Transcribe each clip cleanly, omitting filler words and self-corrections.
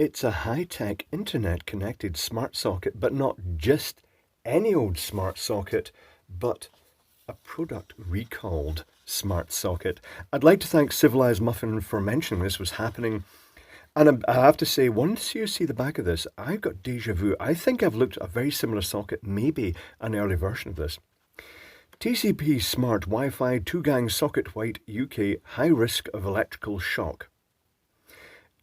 It's a high-tech internet-connected smart socket, but not just any old smart socket, but a product recalled smart socket. I'd like to thank Civilized Muffin for mentioning this was happening. And I have to say, once you see the back of this, I've got deja vu. I think I've looked at a very similar socket, maybe an early version of this. TCP Smart Wi-Fi 2-gang socket white UK, high risk of electrical shock.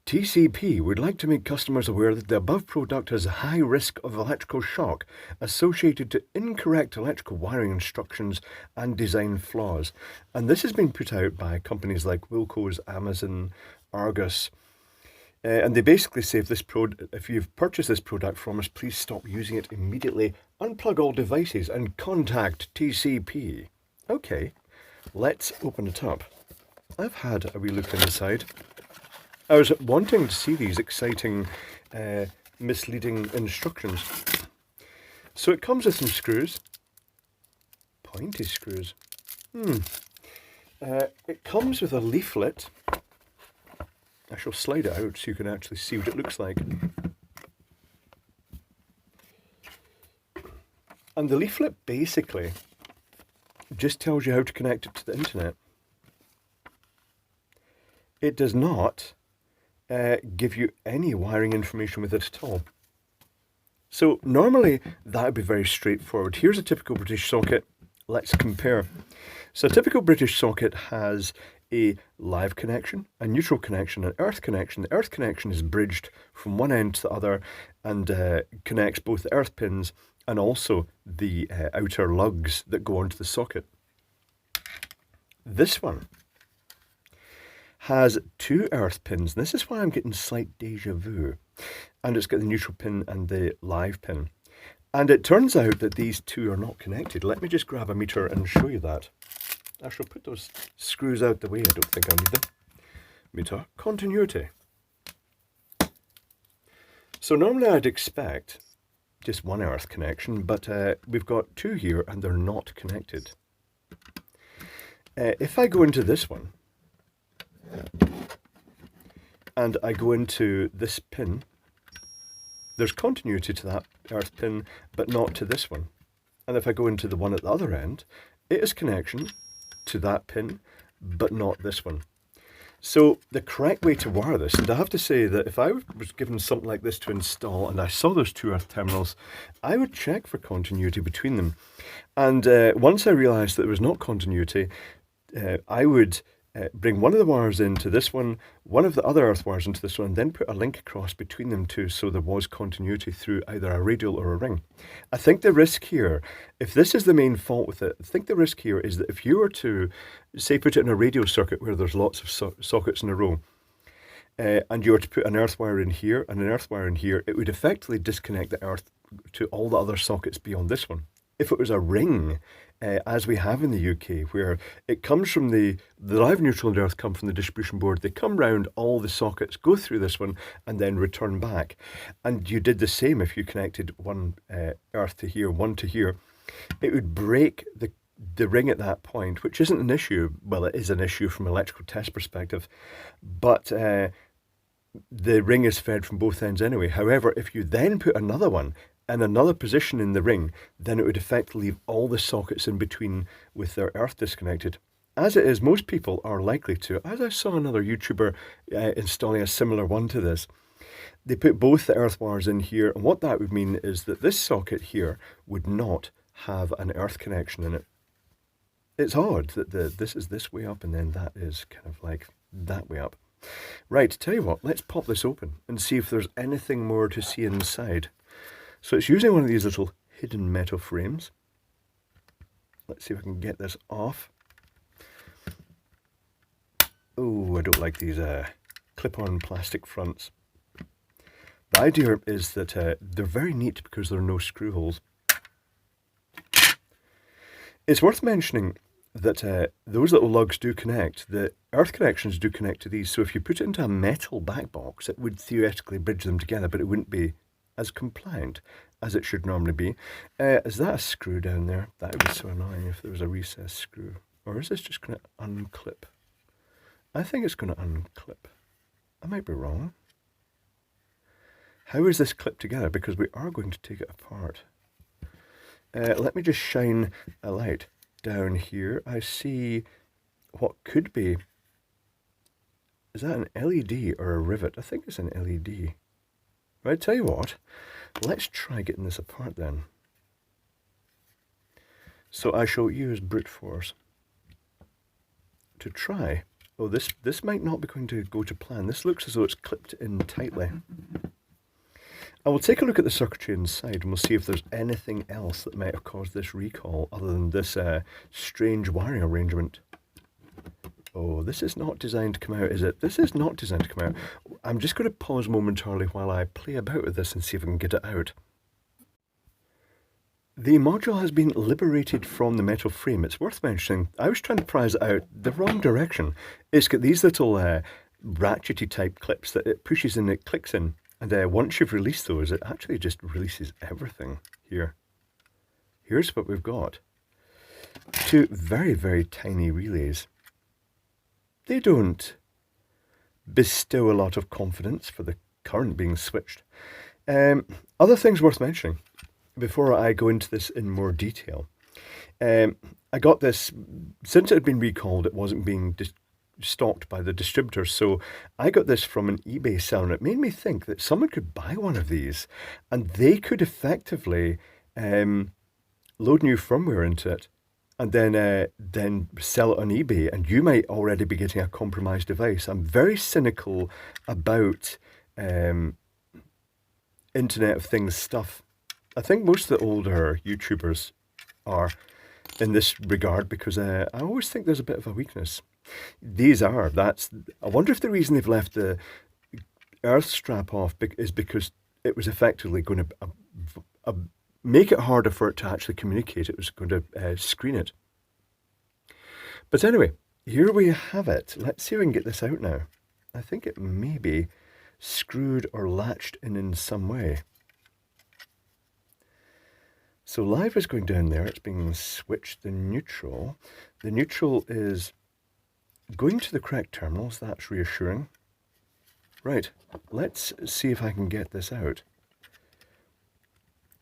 TCP would like to make customers aware that the above product has a high risk of electrical shock associated to incorrect electrical wiring instructions and design flaws. And this has been put out by companies like Wilco's, Amazon, Argus. And they basically say if you've purchased this product from us, please stop using it immediately, unplug all devices and contact TCP. Okay, let's open it up. I've had a wee look inside. I was wanting to see these exciting, misleading instructions. So it comes with some screws. Pointy screws. It comes with a leaflet. I shall slide it out so you can actually see what it looks like. And the leaflet basically just tells you how to connect it to the internet. It does not give you any wiring information with it at all. So normally that would be very straightforward. Here's a typical British socket. Let's compare. So a typical British socket has a live connection, a neutral connection, an earth connection. The earth connection is bridged from one end to the other and connects both the earth pins and also the outer lugs that go onto the socket. This one has two earth pins. This is why I'm getting slight deja vu. And it's got the neutral pin and the live pin. And it turns out that these two are not connected. Let me just grab a meter and show you that. I shall put those screws out the way. I don't think I need them. Meter continuity. So normally I'd expect just one earth connection, but we've got two here and they're not connected. If I go into this one, and I go into this pin, there's continuity to that earth pin, but not to this one. And if I go into the one at the other end, it is connection to that pin, but not this one. So the correct way to wire this, and I have to say that if I was given something like this to install and I saw those two earth terminals, I would check for continuity between them. And once I realized that there was not continuity, I would bring one of the wires into this one of the other earth wires into this one, and then put a link across between them two so there was continuity through either a radial or a ring. I think the risk here, if this is the main fault with it, I think the risk here is that if you were to, say, put it in a radio circuit where there's lots of sockets in a row, and you were to put an earth wire in here and an earth wire in here, it would effectively disconnect the earth to all the other sockets beyond this one. If it was a ring, as we have in the UK, where it comes from the live, neutral and earth come from the distribution board, they come round all the sockets, go through this one and then return back. And you did the same if you connected one earth to here, one to here. It would break the ring at that point, which isn't an issue. Well, it is an issue from an electrical test perspective, but the ring is fed from both ends anyway. However, if you then put another one and another position in the ring, then it would effectively leave all the sockets in between with their earth disconnected. As it is, most people are likely to, as I saw another YouTuber installing a similar one to this, they put both the earth wires in here, and what that would mean is that this socket here would not have an earth connection in it. It's odd that this is this way up and then that is kind of like that way up. Right, tell you what, let's pop this open and see if there's anything more to see inside. So it's using one of these little hidden metal frames. Let's see if I can get this off. Oh, I don't like these clip-on plastic fronts. The idea is that they're very neat because there are no screw holes. It's worth mentioning that those little lugs do connect. The earth connections do connect to these. So if you put it into a metal back box, it would theoretically bridge them together, but it wouldn't be as compliant as it should normally be. Is that a screw down there? That would be so annoying if there was a recessed screw. Or is this just going to unclip? I think it's going to unclip. I might be wrong. How is this clipped together? Because we are going to take it apart. Let me just shine a light down here. I see what could be, is that an LED or a rivet? I think it's an LED. Right, tell you what, let's try getting this apart then. So I shall use brute force to try. Oh, this might not be going to go to plan. This looks as though it's clipped in tightly. I will take a look at the circuitry inside and we'll see if there's anything else that might have caused this recall other than this strange wiring arrangement. Oh, this is not designed to come out, is it? This is not designed to come out. I'm just going to pause momentarily while I play about with this and see if I can get it out. The module has been liberated from the metal frame. It's worth mentioning, I was trying to prise it out the wrong direction. It's got these little ratchety type clips that it pushes and it clicks in. And once you've released those, it actually just releases everything here. Here's what we've got. Two very, very tiny relays. They don't bestow a lot of confidence for the current being switched. Other things worth mentioning before I go into this in more detail. I got this, since it had been recalled, it wasn't being stocked by the distributors, so I got this from an eBay seller, and it made me think that someone could buy one of these and they could effectively load new firmware into it and then sell it on eBay, and you might already be getting a compromised device. I'm very cynical about Internet of Things stuff. I think most of the older YouTubers are in this regard because I always think there's a bit of a weakness. These are, I wonder if the reason they've left the earth strap off is because it was effectively going to make it harder for it to actually communicate. It was going to screen it. But anyway, here we have it. Let's see if we can get this out now. I think it may be screwed or latched in some way. So live is going down there. It's being switched to neutral. The neutral is going to the correct terminals. That's reassuring. Right, let's see if I can get this out.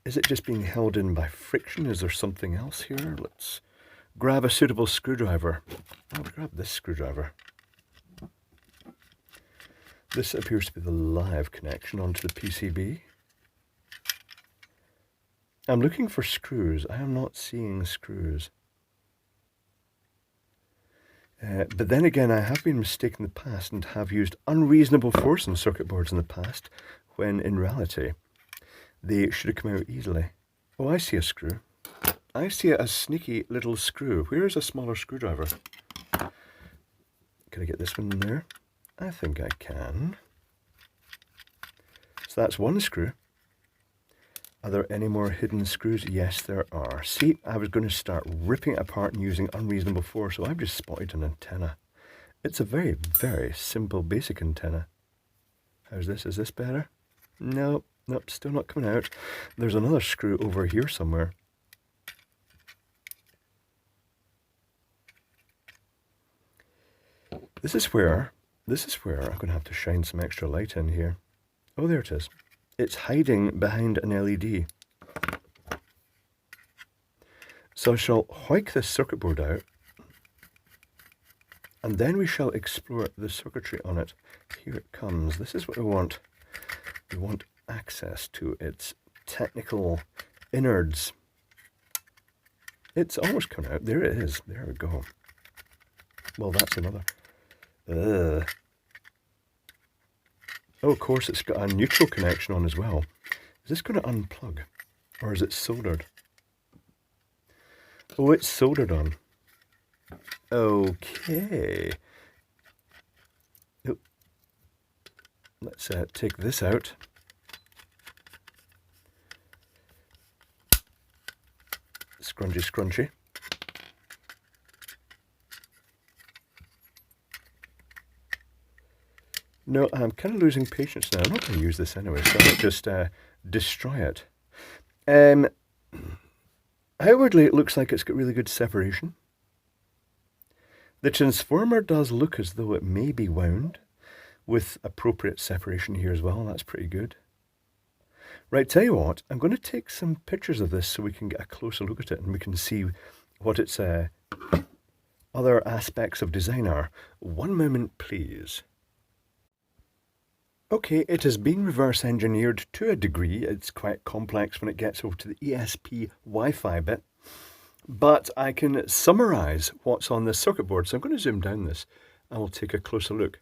Is it just being held in by friction? Is there something else here? Let's grab a suitable screwdriver. I'll grab this screwdriver. This appears to be the live connection onto the PCB. I'm looking for screws. I am not seeing screws. But then again, I have been mistaken in the past and have used unreasonable force on circuit boards in the past, when in reality, they should have come out easily. Oh, I see a screw. I see a sneaky little screw. Where is a smaller screwdriver? Can I get this one in there? I think I can. So that's one screw. Are there any more hidden screws? Yes, there are. See, I was going to start ripping it apart and using unreasonable force, so I've just spotted an antenna. It's a very, very simple, basic antenna. How's this? Is this better? No, nope, still not coming out. There's another screw over here somewhere. This is where I'm going to have to shine some extra light in here. Oh, there it is. It's hiding behind an LED. So I shall hoik this circuit board out, and then we shall explore the circuitry on it. Here it comes. This is what we want. We want access to its technical innards. It's almost come out. There it is. There we go. Well, that's another. Oh, of course, it's got a neutral connection on as well. Is this going to unplug? Or is it soldered? Oh, it's soldered on. Okay. Oh. Let's take this out. Scrunchy, scrunchy. No, I'm kind of losing patience now. I'm not going to use this anyway, so I'll just destroy it. Outwardly, it looks like it's got really good separation. The transformer does look as though it may be wound, with appropriate separation here as well. That's pretty good. Right, tell you what, I'm going to take some pictures of this so we can get a closer look at it and we can see what its other aspects of design are. One moment, please. Okay, it has been reverse engineered to a degree. It's quite complex when it gets over to the ESP Wi-Fi bit. But I can summarize what's on this circuit board. So I'm going to zoom down this and we'll take a closer look.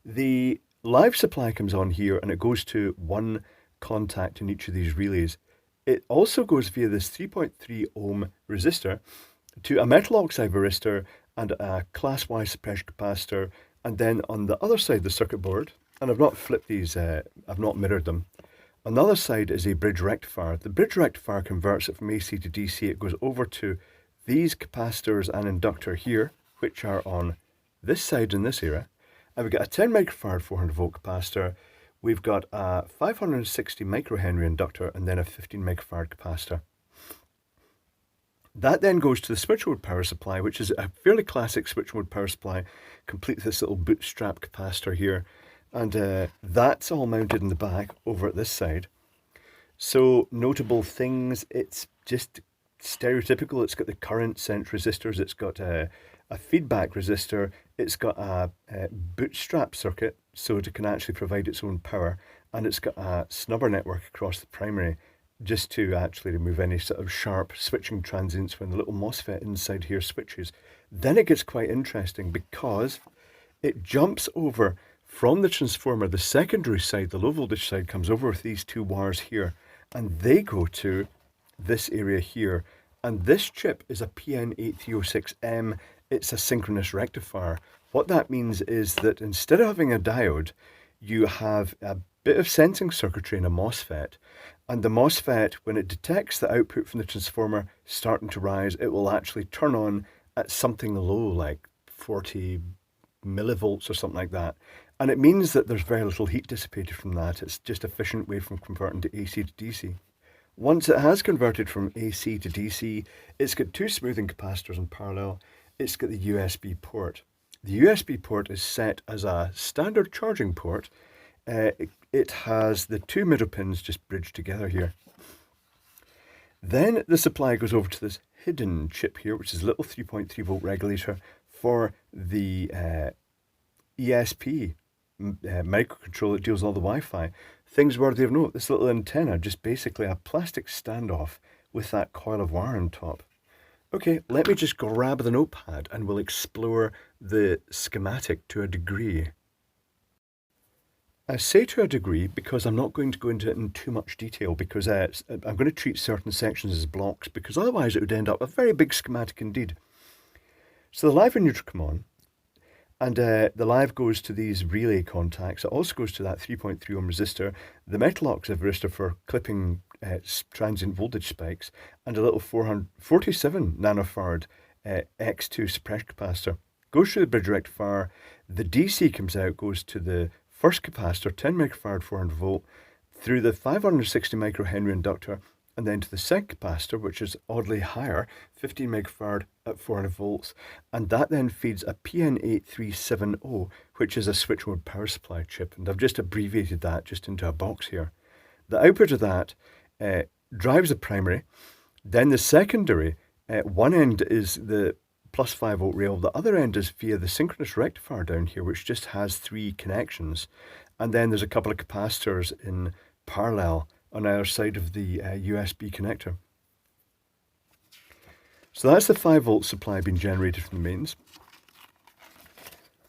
The live supply comes on here and it goes to one contact in each of these relays. It also goes via this 3.3 ohm resistor to a metal oxide resistor and a class Y suppression capacitor. And then on the other side of the circuit board, and I've not flipped these, I've not mirrored them. On the other side is a bridge rectifier. The bridge rectifier converts it from AC to DC. It goes over to these capacitors and inductor here, which are on this side in this area. And we've got a 10 microfarad 400 volt capacitor. We've got a 560 microhenry inductor and then a 15 microfarad capacitor. That then goes to the switch mode power supply, which is a fairly classic switch mode power supply, complete with this little bootstrap capacitor here. And that's all mounted in the back over at this side. So notable things, it's just stereotypical. It's got the current sense resistors, it's got a feedback resistor, it's got a bootstrap circuit so it can actually provide its own power, and it's got a snubber network across the primary just to actually remove any sort of sharp switching transients when the little MOSFET inside here switches. Then it gets quite interesting because it jumps over from the transformer. The secondary side, the low voltage side, comes over with these two wires here and they go to this area here. And this chip is a PN8306M. It's a synchronous rectifier. What that means is that instead of having a diode, you have a bit of sensing circuitry in a MOSFET. And the MOSFET, when it detects the output from the transformer starting to rise, it will actually turn on at something low, like 40 millivolts or something like that. And it means that there's very little heat dissipated from that. It's just an efficient way from converting to AC to DC. Once it has converted from AC to DC, it's got two smoothing capacitors in parallel. It's got the USB port. The USB port is set as a standard charging port. It has the two middle pins just bridged together here. Then the supply goes over to this hidden chip here, which is a little 3.3 volt regulator for the ESP microcontroller that deals with all the Wi-Fi. Things worthy of note, this little antenna, just basically a plastic standoff with that coil of wire on top. Okay, let me just grab the notepad and we'll explore the schematic to a degree. I say to a degree because I'm not going to go into it in too much detail because I'm going to treat certain sections as blocks because otherwise it would end up a very big schematic indeed. So the live and neutral come on. And the live goes to these relay contacts. It also goes to that 3.3 ohm resistor, the metal oxide resistor for clipping transient voltage spikes, and a little 447 nanofarad X2 suppression capacitor. Goes through the bridge rectifier. The DC comes out, goes to the first capacitor, 10 microfarad 400 volt, through the 560 microhenry inductor, and then to the second capacitor, which is oddly higher, 15 megafarad at 400 volts, and that then feeds a PN8370, which is a switch mode power supply chip, and I've just abbreviated that just into a box here. The output of that drives the primary, then the secondary, one end is the plus 5 volt rail, the other end is via the synchronous rectifier down here, which just has 3 connections, and then there's a couple of capacitors in parallel on either side of the USB connector. So that's the 5 volt supply being generated from the mains.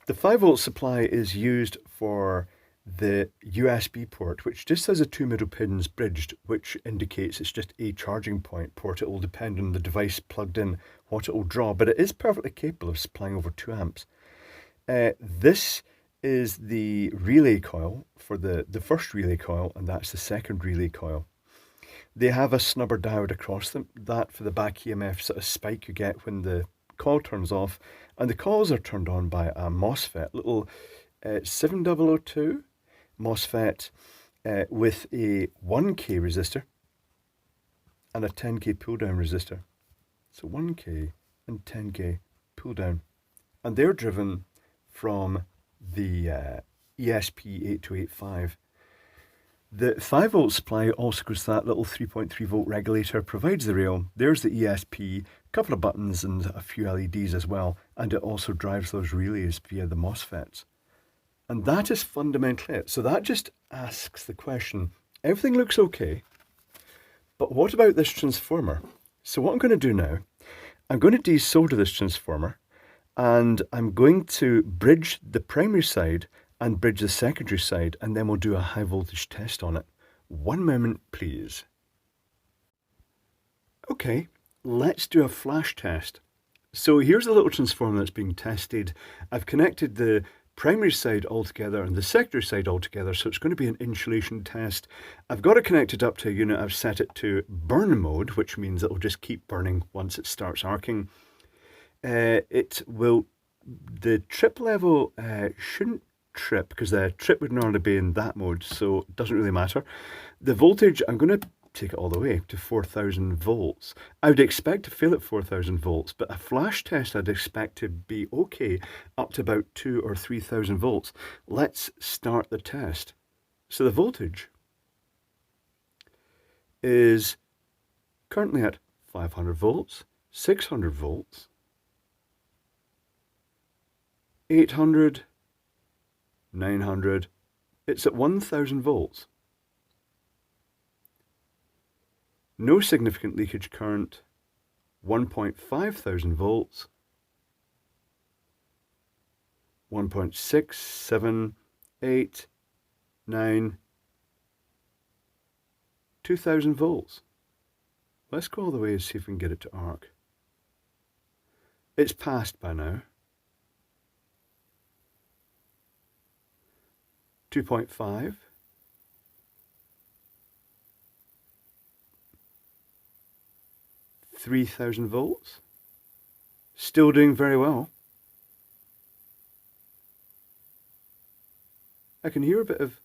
The 5 volt supply is used for the USB port, which just has the two middle pins bridged, which indicates it's just a charging point port. It will depend on the device plugged in, what it will draw, but it is perfectly capable of supplying over 2 amps. This is the relay coil for the first relay coil, and that's the second relay coil. They have a snubber diode across them, that for the back EMF sort of spike you get when the coil turns off, and the coils are turned on by a MOSFET, little 7002 MOSFET with a 1K resistor and a 10K pull down resistor. So 1K and 10K pull down, and they're driven from the ESP8285. The 5 volt supply also goes to that little 3.3 volt regulator, provides the rail. There's the ESP, a couple of buttons and a few LEDs as well. And it also drives those relays via the MOSFETs. And that is fundamentally it. So that just asks the question, everything looks okay, but what about this transformer? So what I'm going to do now, I'm going to desolder this transformer, and I'm going to bridge the primary side and bridge the secondary side, and then we'll do a high voltage test on it. One moment, please. Okay, let's do a flash test. So here's the little transformer that's being tested. I've connected the primary side all together and the secondary side all together, so it's going to be an insulation test. I've got it connected up to a unit. I've set it to burn mode, which means it'll just keep burning once it starts arcing. The trip level shouldn't trip, because the trip would normally be in that mode, so it doesn't really matter. The voltage, I'm going to take it all the way to 4,000 volts. I would expect to fail at 4,000 volts, but a flash test I'd expect to be okay up to about 2,000 or 3,000 volts. Let's start the test. So the voltage is currently at 500 volts, 600 volts, 800, 900, it's at 1,000 volts. No significant leakage current, 1.5 thousand volts, 1.6, 7, 8, 9, 2,000 volts. Let's go all the way and see if we can get it to arc. It's passed by now. 2.5. 3,000 volts. Still doing very well. I can hear a bit of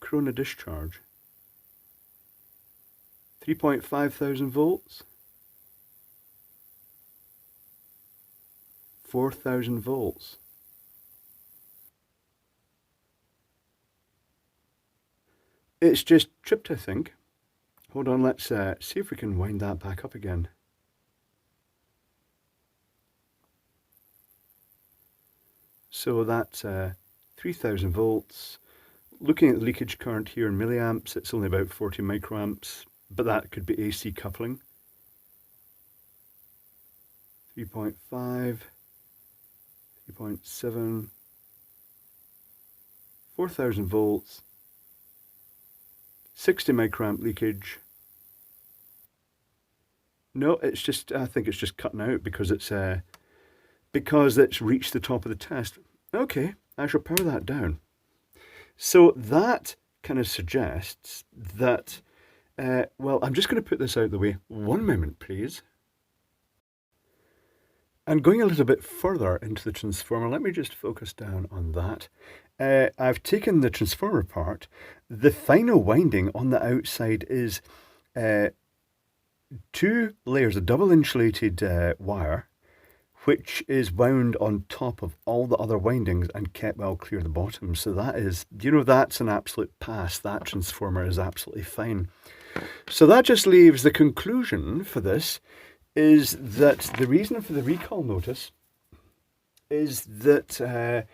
corona discharge. 3.5 thousand volts. 4,000 volts. It's just tripped, I think. Hold on, let's see if we can wind that back up again. So that's 3,000 volts. Looking at the leakage current here in milliamps, it's only about 40 microamps, but that could be AC coupling. 3.5, 3.7, 4,000 volts. 60 microamp leakage. No, it's just, I think it's just cutting out because it's reached the top of the test. Okay, I shall power that down. So that kind of suggests that, well, I'm just going to put this out of the way. One moment, please. And going a little bit further into the transformer, let me just focus down on that. I've taken the transformer apart. The final winding on the outside is 2 layers of double insulated wire, which is wound on top of all the other windings and kept well clear of the bottom. So that is, you know, that's an absolute pass. That transformer is absolutely fine. So that just leaves the conclusion for this is that the reason for the recall notice is that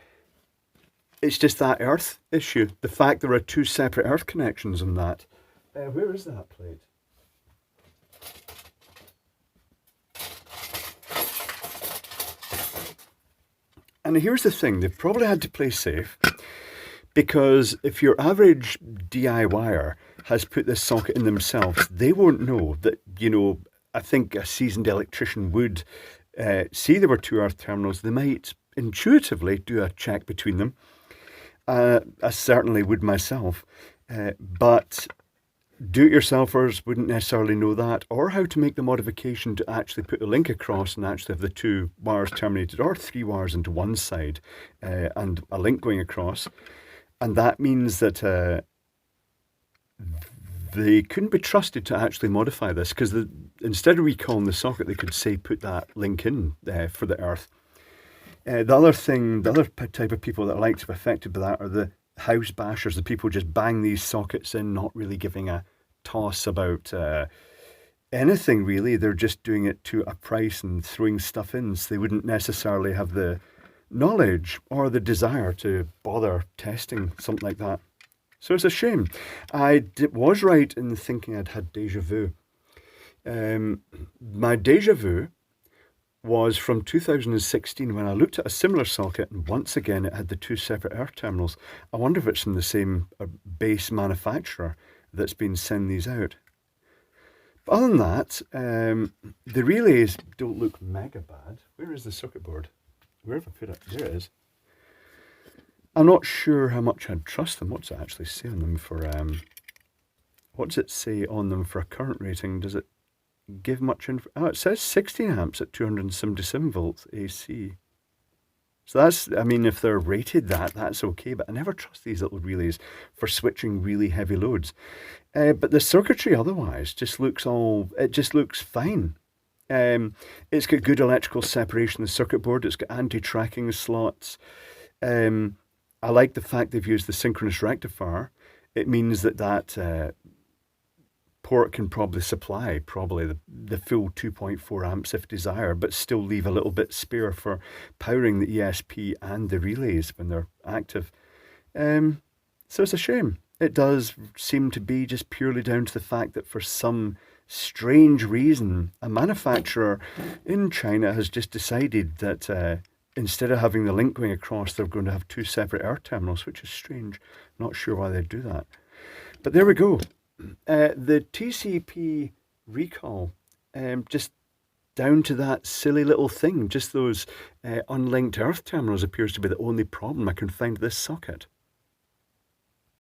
it's just that earth issue. The fact there are 2 separate earth connections on that. Where is that plate? And here's the thing, they've probably had to play safe, because if your average DIYer has put this socket in themselves, they won't know that, you know, I think a seasoned electrician would see there were 2 earth terminals. They might intuitively do a check between them. I certainly would myself, but do-it-yourselfers wouldn't necessarily know that, or how to make the modification to actually put the link across and actually have the 2 wires terminated, or 3 wires into one side and a link going across. And that means that they couldn't be trusted to actually modify this, because instead of recalling the socket, they could say put that link in for the earth. The other type of people that are likely to be affected by that are the house bashers, the people just bang these sockets in, not really giving a toss about anything really. They're just doing it to a price and throwing stuff in, so they wouldn't necessarily have the knowledge or the desire to bother testing something like that. So it's a shame. I was right in thinking I'd had deja vu. My deja vu was from 2016 when I looked at a similar socket, and once again it had the two separate earth terminals. I wonder if it's from the same base manufacturer that's been sending these out. But other than that, the relays don't look mega bad. Where is the circuit board? Where have I put it? There it is. I'm not sure how much I'd trust them. What's it actually say on them for, what's it say on them for a current rating? Does it give much info? Oh, it says 16 amps at 277 volts AC. So that's, I mean, if they're rated that, that's okay, but I never trust these little relays for switching really heavy loads. But the circuitry otherwise just looks fine. It's got good electrical separation in the circuit board. It's got anti-tracking slots. I like the fact they've used the synchronous rectifier. It means that port can probably supply the full 2.4 amps if desired, but still leave a little bit spare for powering the ESP and the relays when they're active. So it's a shame. It does seem to be just purely down to the fact that for some strange reason, a manufacturer in China has just decided that instead of having the link going across, they're going to have two separate earth terminals, which is strange. Not sure why they'd do that. But there we go. The TCP recall, just down to that silly little thing, just those unlinked earth terminals appears to be the only problem I can find with this socket.